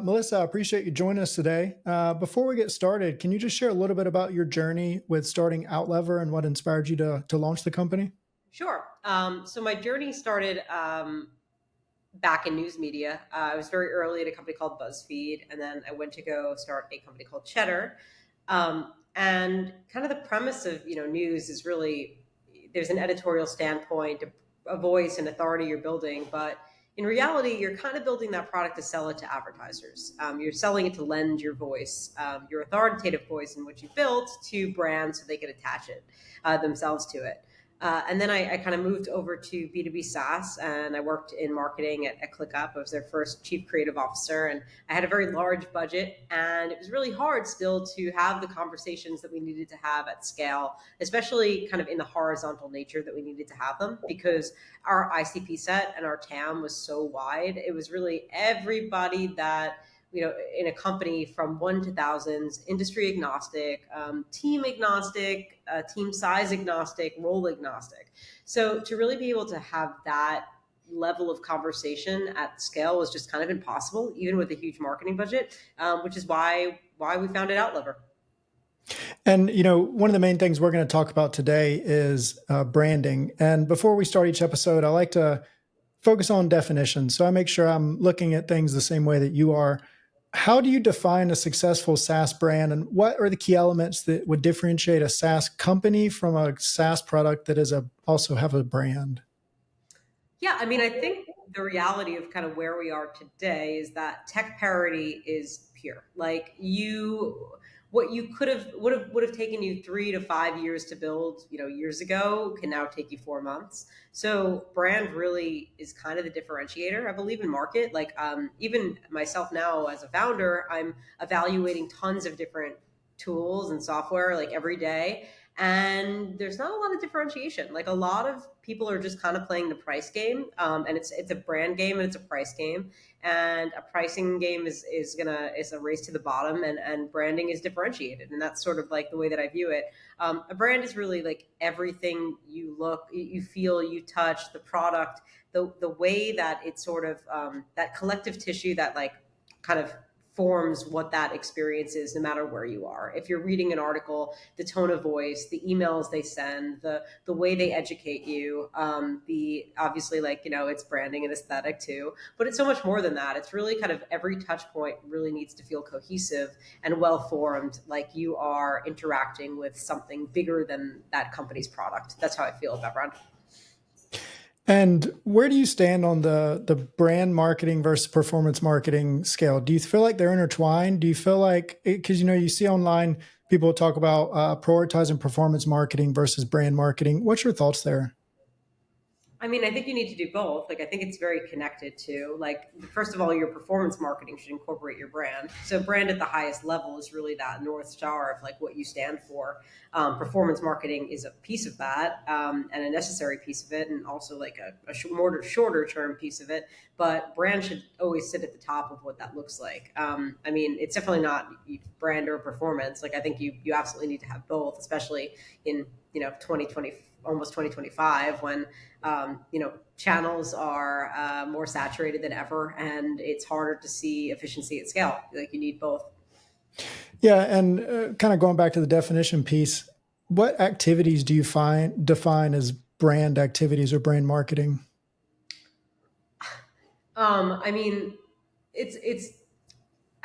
Melissa, I appreciate you joining us today. Before we get started, can you just share a little bit about your journey with starting Outlever and what inspired you to launch the company? Sure. So my journey started back in news media. I was very early at a company called BuzzFeed, and then I went to go start a company called Cheddar. And kind of the premise of news is really there's an editorial standpoint, a voice, and authority you're building, but in reality, you're kind of building that product to sell it to advertisers. You're selling it to lend your voice, your authoritative voice in which you built, to brands so they could attach it themselves to it. And then I kind of moved over to B2B SaaS, and I worked in marketing at ClickUp. I was their first chief creative officer, and I had a very large budget, and it was really hard still to have the conversations that we needed to have at scale, especially kind of in the horizontal nature that we needed to have them, because our ICP set and our TAM was so wide. It was really everybody that in a company from one to thousands, industry agnostic, team agnostic, team size agnostic, role agnostic. So to really be able to have that level of conversation at scale was just kind of impossible, even with a huge marketing budget, which is why we founded Outlever. And one of the main things we're going to talk about today is branding. And before we start each episode, I like to focus on definitions, so I make sure I'm looking at things the same way that you are. How do you define a successful SaaS brand, and what are the key elements that would differentiate a SaaS company from a SaaS product that also have a brand? Yeah, I mean, I think the reality of kind of where we are today is that tech parity is pure. Like what you could have would have taken you 3 to 5 years to build, years ago, can now take you 4 months. So brand really is kind of the differentiator, I believe, in market. Like even myself now as a founder, I'm evaluating tons of different tools and software like every day, and there's not a lot of differentiation. Like a lot of people are just kind of playing the price game, and it's a brand game and it's a price game, and a pricing game is a race to the bottom, and branding is differentiated, and that's sort of like the way that I view it. A brand is really like everything you look, you feel, you touch, the product, the way that it's sort of that collective tissue that like kind of forms what that experience is no matter where you are. If you're reading an article, the tone of voice, the emails they send, the way they educate you, the obviously like, it's branding and aesthetic too, but it's so much more than that. It's really kind of every touch point really needs to feel cohesive and well formed, like you are interacting with something bigger than that company's product. That's how I feel about brand. And where do you stand on the brand marketing versus performance marketing scale? Do you feel like they're intertwined? Do you feel like, because you see online people talk about prioritizing performance marketing versus brand marketing? What's your thoughts there? I mean, I think you need to do both. Like, I think it's very connected to, like, first of all, your performance marketing should incorporate your brand. So, brand at the highest level is really that North Star of like what you stand for. Performance marketing is a piece of that, and a necessary piece of it, and also like a more shorter term piece of it. But brand should always sit at the top of what that looks like. I mean, it's definitely not brand or performance. Like, I think you absolutely need to have both, especially in 2020, almost 2025, when channels are more saturated than ever, and it's harder to see efficiency at scale. Like you need both. Yeah, and kind of going back to the definition piece, what activities do you define as brand activities or brand marketing? I mean, it's.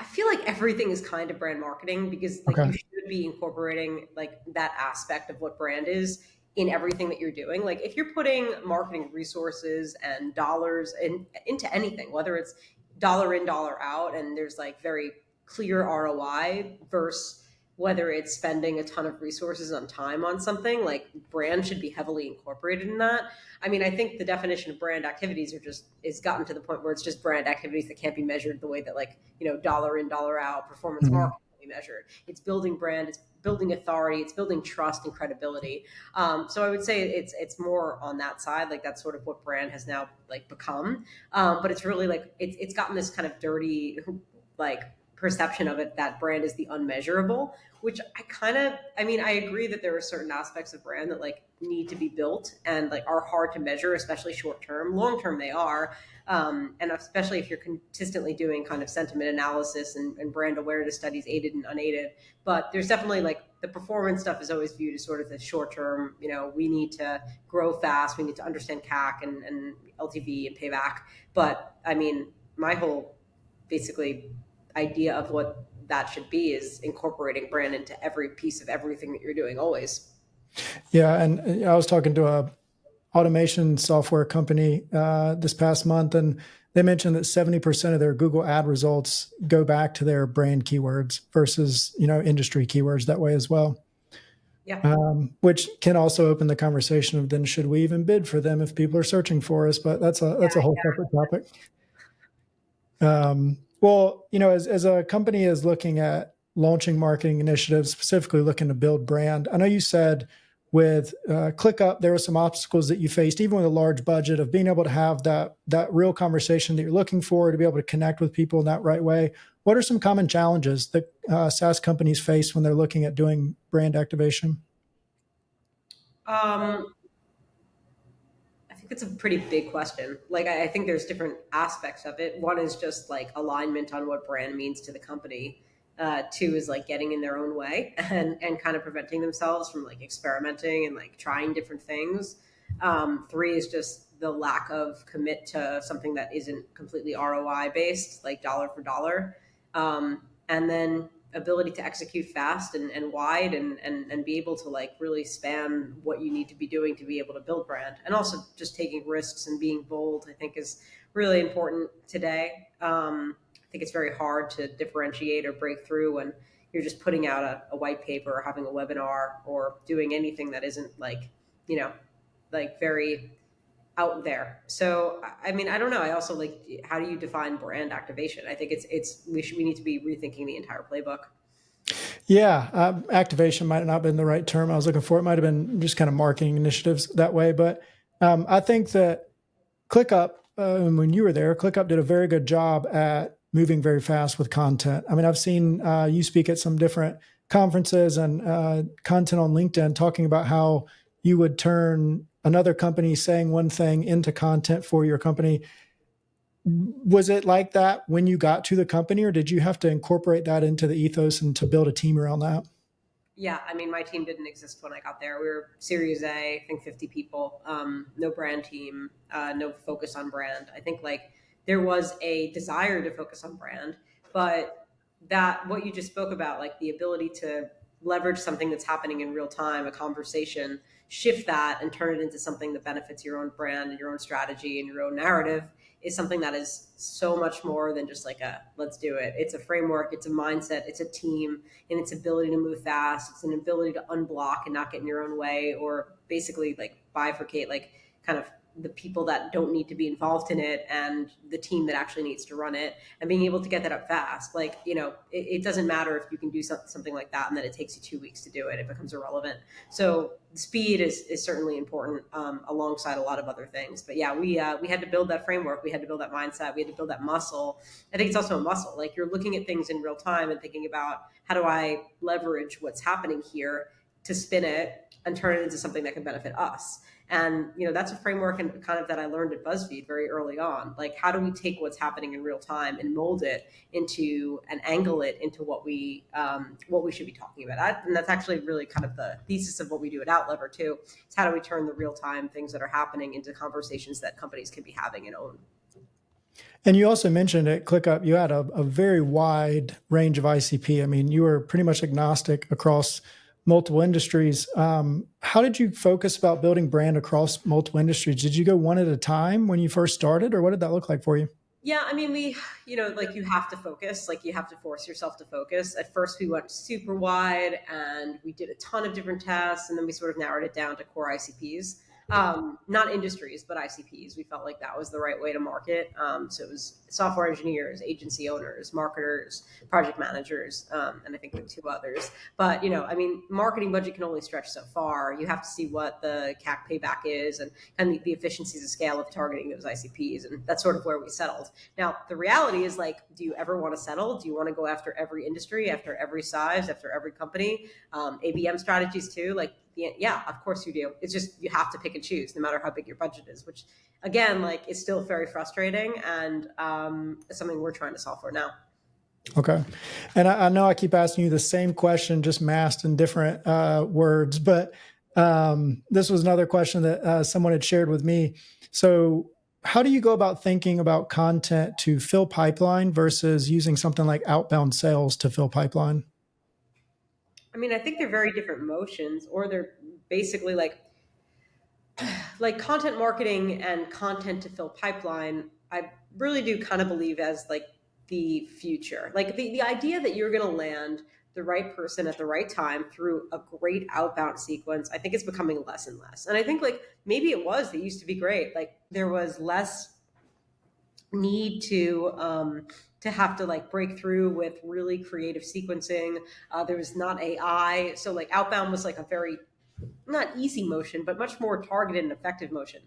I feel like everything is kind of brand marketing, because like Okay. you should be incorporating like that aspect of what brand is in everything that you're doing. Like if you're putting marketing resources and dollars into anything, whether it's dollar in, dollar out, and there's like very clear ROI, versus whether it's spending a ton of resources on time on something, like brand should be heavily incorporated in that. I mean, I think the definition of brand activities is gotten to the point where it's just brand activities that can't be measured the way that like, dollar in, dollar out performance Mhm. marketing can be measured. It's building brand, it's building authority, it's building trust and credibility. So I would say it's more on that side. Like that's sort of what brand has now like become. But it's really like it's gotten this kind of dirty like perception of it that brand is the unmeasurable, which I mean, I agree that there are certain aspects of brand that like need to be built and like are hard to measure, especially short term. Long term they are, And especially if you're consistently doing kind of sentiment analysis and brand awareness studies, aided and unaided. But there's definitely like the performance stuff is always viewed as sort of the short term, we need to grow fast, we need to understand CAC and LTV and payback. But I mean, my whole basically idea of what that should be is incorporating brand into every piece of everything that you're doing always. Yeah, and I was talking to a automation software company this past month, and they mentioned that 70% of their Google ad results go back to their brand keywords versus industry keywords that way as well. Yeah. Which can also open the conversation of then should we even bid for them if people are searching for us? But that's a whole separate topic. Well, as a company is looking at launching marketing initiatives, specifically looking to build brand, I know you said with ClickUp, there were some obstacles that you faced, even with a large budget, of being able to have that real conversation that you're looking for, to be able to connect with people in that right way. What are some common challenges that SaaS companies face when they're looking at doing brand activation? I think it's a pretty big question. Like, I think there's different aspects of it. One is just like alignment on what brand means to the company. Two is like getting in their own way and kind of preventing themselves from like experimenting and like trying different things. Three is just the lack of commit to something that isn't completely ROI based, like dollar for dollar. And then ability to execute fast and wide and be able to like really span what you need to be doing to be able to build brand. And also just taking risks and being bold, I think is really important today. I think it's very hard to differentiate or break through when you're just putting out a white paper or having a webinar or doing anything that isn't like, like very out there. So, I mean, I don't know. I also like, how do you define brand activation? I think we need to be rethinking the entire playbook. Yeah, activation might not have been the right term I was looking for. It might have been just kind of marketing initiatives that way. But I think that ClickUp, when you were there, ClickUp did a very good job at moving very fast with content. I mean, I've seen you speak at some different conferences and content on LinkedIn talking about how you would turn another company saying one thing into content for your company. Was it like that when you got to the company, or did you have to incorporate that into the ethos and to build a team around that? Yeah, I mean, my team didn't exist when I got there. We were Series A, I think 50 people, no brand team, no focus on brand. I think like there was a desire to focus on brand, but that what you just spoke about, like the ability to leverage something that's happening in real time, a conversation, shift that and turn it into something that benefits your own brand and your own strategy and your own narrative is something that is so much more than just like a let's do it. It's a framework, it's a mindset, it's a team, and its ability to move fast. It's an ability to unblock and not get in your own way, or basically like bifurcate, like kind of the people that don't need to be involved in it and the team that actually needs to run it, and being able to get that up fast. Like, it doesn't matter if you can do something like that and then it takes you 2 weeks to do it. It becomes irrelevant. So speed is certainly important, alongside a lot of other things. But yeah, we had to build that framework. We had to build that mindset. We had to build that muscle. I think it's also a muscle. Like, you're looking at things in real time and thinking about, how do I leverage what's happening here to spin it and turn it into something that can benefit us. And that's a framework and kind of that I learned at BuzzFeed very early on. Like, how do we take what's happening in real time and mold it into and angle it into what we should be talking about? And that's actually really kind of the thesis of what we do at Outlever too. It's how do we turn the real time things that are happening into conversations that companies can be having and own. And you also mentioned at ClickUp, you had a very wide range of ICP. I mean, you were pretty much agnostic across multiple industries. How did you focus about building brand across multiple industries? Did you go one at a time when you first started, or what did that look like for you? Yeah, I mean, like, you have to focus, like you have to force yourself to focus. At first we went super wide and we did a ton of different tests, and then we sort of narrowed it down to core ICPs. Not industries, but ICPs. We felt like that was the right way to market. So it was software engineers, agency owners, marketers, project managers, and I think like two others. But, I mean, marketing budget can only stretch so far. You have to see what the CAC payback is and the efficiencies of scale of targeting those ICPs. And that's sort of where we settled. Now, the reality is, like, do you ever want to settle? Do you want to go after every industry, after every size, after every company? ABM strategies too. Like, yeah, of course you do. It's just you have to pick and choose, no matter how big your budget is, which again, like, is still very frustrating, and it's something we're trying to solve for now. Okay. And I know I keep asking you the same question, just masked in different words, but this was another question that someone had shared with me. So, how do you go about thinking about content to fill pipeline versus using something like outbound sales to fill pipeline? I mean, I think they're very different motions, or they're basically like content marketing and content to fill pipeline. I really do kind of believe as like the future, like the idea that you're going to land the right person at the right time through a great outbound sequence. I think it's becoming less and less. And I think like maybe they used to be great. Like there was less need to have to like break through with really creative sequencing. There was not AI. So like outbound was like a very not easy motion, but much more targeted and effective motion.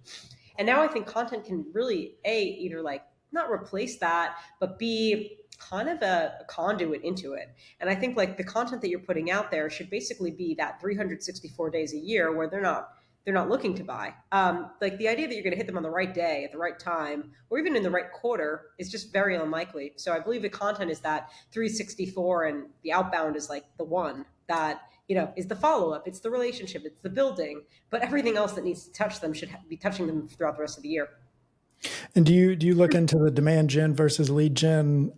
And now I think content can really either like not replace that, but be kind of a conduit into it. And I think like the content that you're putting out there should basically be that 364 days a year where they're not looking to buy. Like the idea that you're going to hit them on the right day at the right time, or even in the right quarter, is just very unlikely. So I believe the content is that 364, and the outbound is like the one that is the follow up. It's the relationship. It's the building. But everything else that needs to touch them should be touching them throughout the rest of the year. And do you look into the demand gen versus lead gen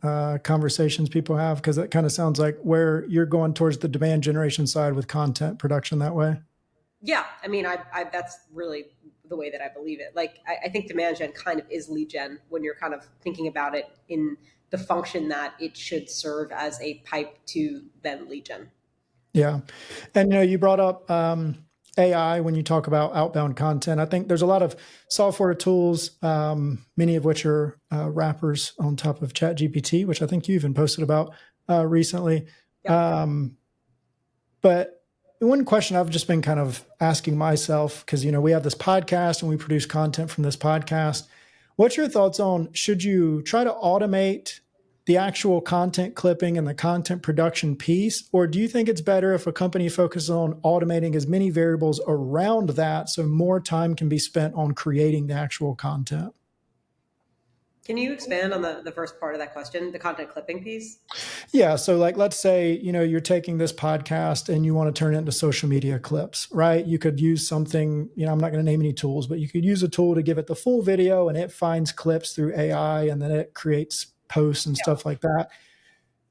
conversations people have? Because that kind of sounds like where you're going towards the demand generation side with content production that way. Yeah, I mean, I that's really the way that I believe it. Like, I think demand gen kind of is lead gen when you're kind of thinking about it in the function that it should serve as a pipe to then lead gen. Yeah. And you brought up AI when you talk about outbound content. I think there's a lot of software tools, many of which are wrappers on top of ChatGPT, which I think you even posted about recently. Yep. But one question I've just been kind of asking myself, because we have this podcast and we produce content from this podcast. What's your thoughts on, should you try to automate the actual content clipping and the content production piece? Or do you think it's better if a company focuses on automating as many variables around that so more time can be spent on creating the actual content? Can you expand on the first part of that question, the content clipping piece? Yeah. So like, let's say, you're taking this podcast and you want to turn it into social media clips, right? You could use something, I'm not going to name any tools, but you could use a tool to give it the full video and it finds clips through AI and then it creates posts and stuff like that.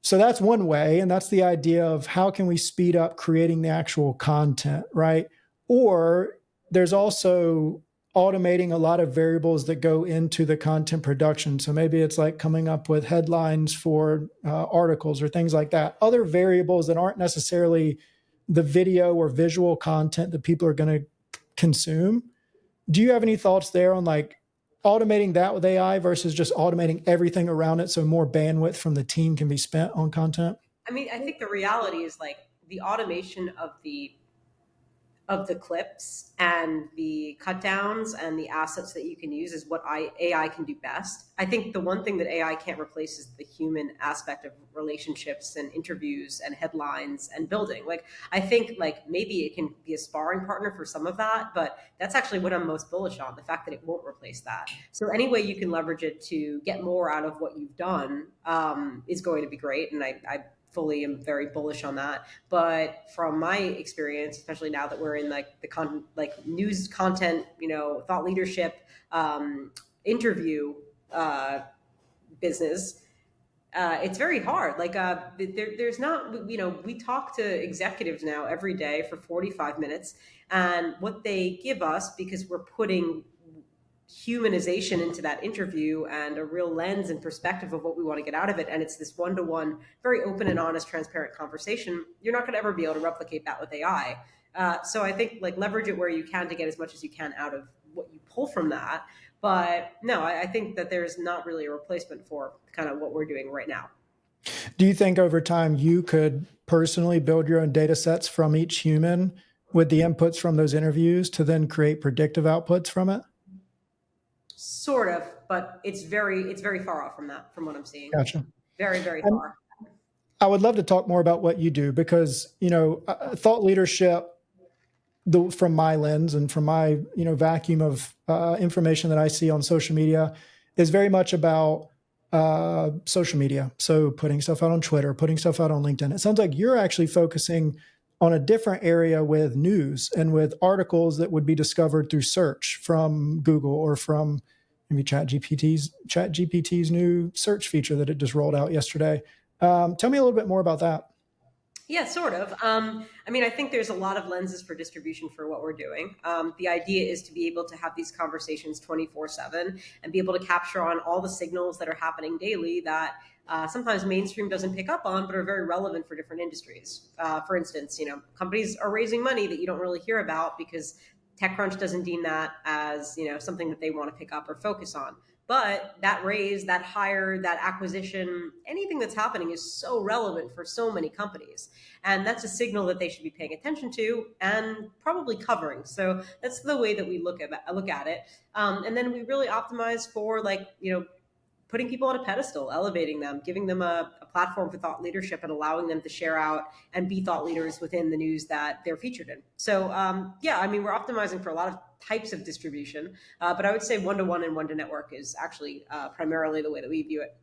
So that's one way. And that's the idea of how can we speed up creating the actual content, right? Or there's also automating a lot of variables that go into the content production. So maybe it's like coming up with headlines for articles or things like that. Other variables that aren't necessarily the video or visual content that people are going to consume. Do you have any thoughts there on like automating that with AI versus just automating everything around it so more bandwidth from the team can be spent on content? I mean, I think the reality is like the automation of the clips and the cut downs and the assets that you can use is what AI can do best. I think the one thing that AI can't replace is the human aspect of relationships and interviews and headlines and building. Like, I think like maybe it can be a sparring partner for some of that, but that's actually what I'm most bullish on, the fact that it won't replace that. So any way you can leverage it to get more out of what you've done is going to be great. And I fully am very bullish on that. But from my experience, especially now that we're in like the news content, thought leadership, interview business, it's very hard. Like there's not, we talk to executives now every day for 45 minutes, and what they give us, because we're putting humanization into that interview and a real lens and perspective of what we want to get out of it, and it's this one-to-one, very open and honest, transparent conversation, you're not going to ever be able to replicate that with AI. So I think like leverage it where you can to get as much as you can out of what you pull from that. But no, I think that there's not really a replacement for kind of what we're doing right now. Do you think over time you could personally build your own data sets from each human with the inputs from those interviews to then create predictive outputs from it? Sort of, but it's very far off from that, from what I'm seeing. Gotcha. Very, very far. I would love to talk more about what you do because, thought leadership from my lens and from my vacuum of information that I see on social media is very much about social media. So putting stuff out on Twitter, putting stuff out on LinkedIn. It sounds like you're actually focusing on a different area with news and with articles that would be discovered through search from Google or from maybe ChatGPT's new search feature that it just rolled out yesterday. Tell me a little bit more about that. Yeah, sort of. I mean, I think there's a lot of lenses for distribution for what we're doing. The idea is to be able to have these conversations 24/7 and be able to capture on all the signals that are happening daily that sometimes mainstream doesn't pick up on, but are very relevant for different industries. For instance, companies are raising money that you don't really hear about because TechCrunch doesn't deem that as something that they want to pick up or focus on. But that raise, that hire, that acquisition, anything that's happening is so relevant for so many companies. And that's a signal that they should be paying attention to and probably covering. So that's the way that we look at it. And then we really optimize for putting people on a pedestal, elevating them, giving them a platform for thought leadership and allowing them to share out and be thought leaders within the news that they're featured in. So yeah, I mean, we're optimizing for a lot of types of distribution, but I would say one-to-one and one-to-network is actually primarily the way that we view it.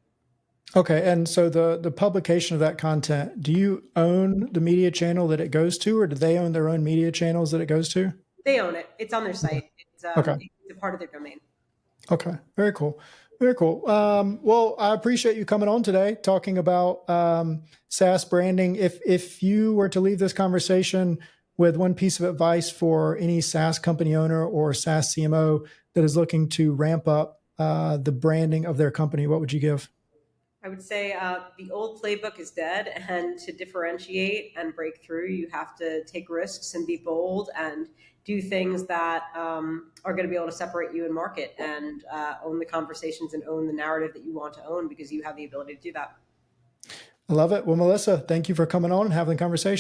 Okay, and so the publication of that content, do you own the media channel that it goes to, or do they own their own media channels that it goes to? They own it. It's on their site. Okay. It's a part of their domain. Okay, very cool. Very cool. Well, I appreciate you coming on today, talking about SaaS branding. If you were to leave this conversation with one piece of advice for any SaaS company owner or SaaS CMO that is looking to ramp up the branding of their company, what would you give? I would say the old playbook is dead, and to differentiate and break through, you have to take risks and be bold and do things that are going to be able to separate you in market and own the conversations and own the narrative that you want to own because you have the ability to do that. I love it. Well, Melissa, thank you for coming on and having the conversation.